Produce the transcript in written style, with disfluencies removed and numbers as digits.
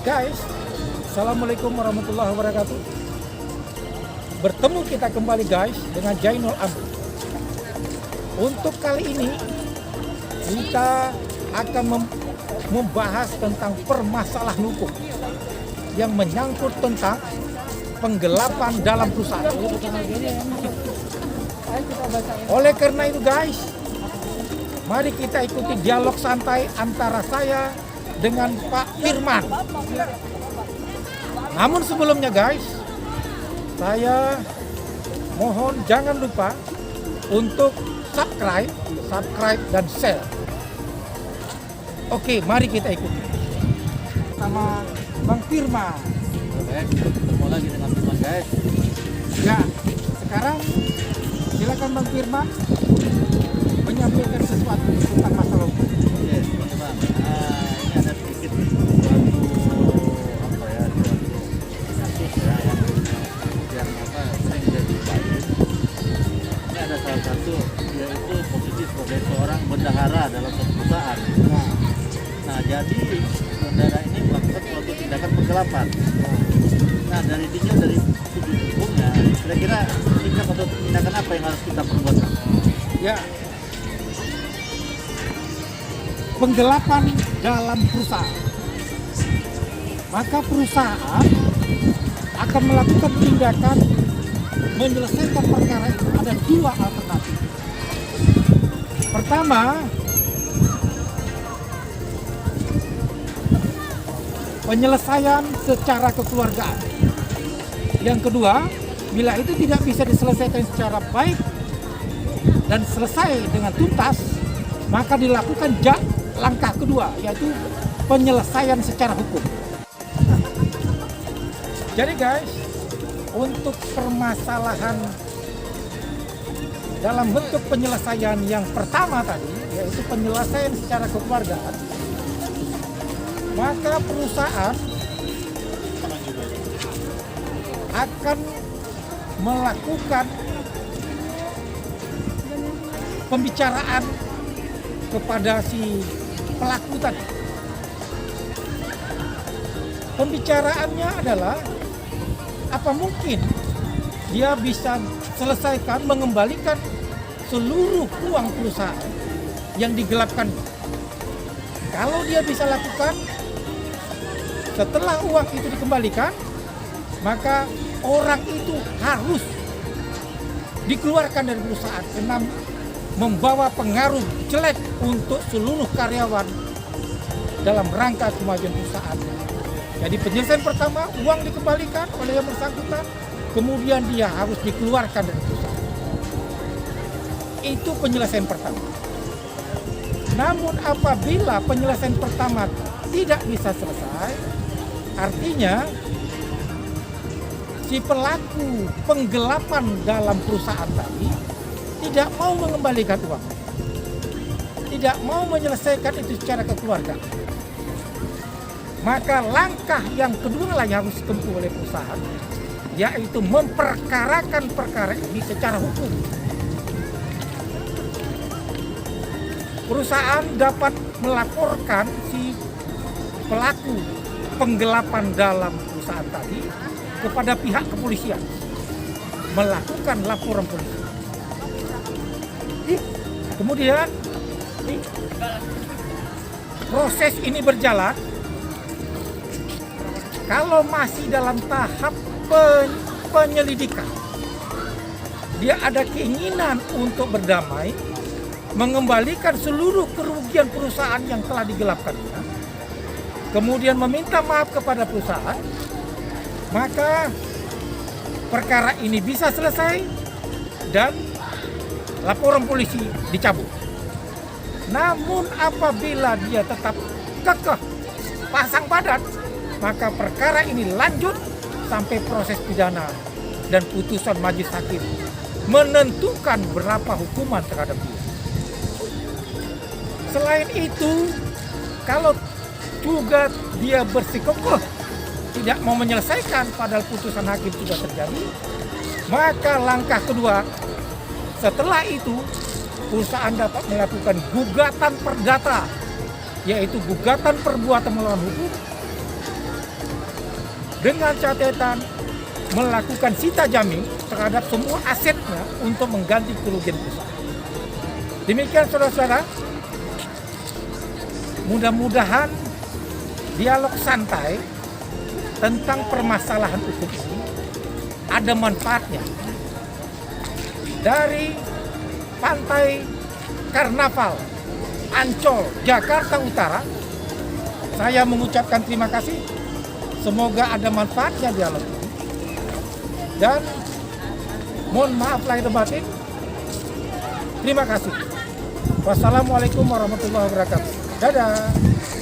Guys, Assalamualaikum warahmatullahi wabarakatuh. Bertemu kita kembali guys dengan Jainul Amri. Untuk kali ini kita akan membahas tentang permasalahan hukum yang menyangkut tentang penggelapan dalam perusahaan. Oleh karena itu guys, mari kita ikuti dialog santai antara saya dengan Pak Firman. Namun sebelumnya guys, saya mohon jangan lupa untuk subscribe dan share. Oke, mari kita ikuti sama Bang Firman. Guys, ketemu lagi dengan Firman guys. Ya, sekarang silakan Bang Firman menyampaikan sesuatu tentang masalah hukum. Oke, teman-teman. Ini ada sedikit suatu kasus ya yang sering jadi baik. Ini ada salah satu yaitu posisi sebagai seorang bendahara dalam suatu perusahaan. Nah, jadi bendahara ini melakukan suatu tindakan penggelapan. Nah, dari sudut hukumnya, kira-kira sikap atau tindakan apa yang harus kita perbuat? Ya, penggelapan dalam perusahaan. Maka perusahaan akan melakukan tindakan menyelesaikan perkara itu. Ada dua alternatif. Pertama, penyelesaian secara kekeluargaan. Yang kedua, bila itu tidak bisa diselesaikan secara baik dan selesai dengan tuntas, maka dilakukan langkah kedua, yaitu penyelesaian secara hukum. Jadi guys, untuk permasalahan dalam bentuk penyelesaian yang pertama tadi, yaitu penyelesaian secara kekeluargaan, maka perusahaan akan melakukan pembicaraan kepada si pelaku tadi. Pembicaraannya adalah apa mungkin dia bisa selesaikan mengembalikan seluruh uang perusahaan yang digelapkan. Kalau dia bisa lakukan, setelah uang itu dikembalikan, maka orang itu harus dikeluarkan dari perusahaan karena membawa pengaruh jelek untuk seluruh karyawan dalam rangka kemajuan perusahaan. Jadi penyelesaian pertama, uang dikembalikan oleh yang bersangkutan, kemudian dia harus dikeluarkan dari perusahaan. Itu penyelesaian pertama. Namun apabila penyelesaian pertama tidak bisa selesai, artinya si pelaku penggelapan dalam perusahaan tadi tidak mau mengembalikan uang, tidak mau menyelesaikan itu secara kekeluargaan, maka langkah yang kedua lah yang harus ditempuh oleh perusahaan, yaitu memperkarakan perkara ini secara hukum. Perusahaan dapat melaporkan si pelaku penggelapan dalam perusahaan tadi kepada pihak kepolisian, melakukan laporan polisi. Kemudian proses ini berjalan. Kalau masih dalam tahap penyelidikan, dia ada keinginan untuk berdamai, mengembalikan seluruh kerugian perusahaan yang telah digelapkannya, kemudian meminta maaf kepada perusahaan, maka perkara ini bisa selesai dan laporan polisi dicabut. Namun apabila dia tetap kekeh pasang badan, maka perkara ini lanjut sampai proses pidana dan putusan majelis hakim menentukan berapa hukuman terhadap dia. Selain itu, kalau juga dia bersikukuh tidak mau menyelesaikan padahal putusan hakim sudah terjadi, maka langkah kedua setelah itu perusahaan dapat melakukan gugatan perdata, yaitu gugatan perbuatan melawan hukum dengan catatan melakukan sita jamin terhadap semua asetnya untuk mengganti kerugian perusahaan. Demikian saudara-saudara, mudah-mudahan dialog santai tentang permasalahan hukum ini ada manfaatnya. Dari Pantai Karnaval Ancol, Jakarta Utara, saya mengucapkan terima kasih. Semoga ada manfaatnya dialog ini. Dan mohon maaf lahir batin. Terima kasih. Wassalamualaikum warahmatullahi wabarakatuh. Dadah.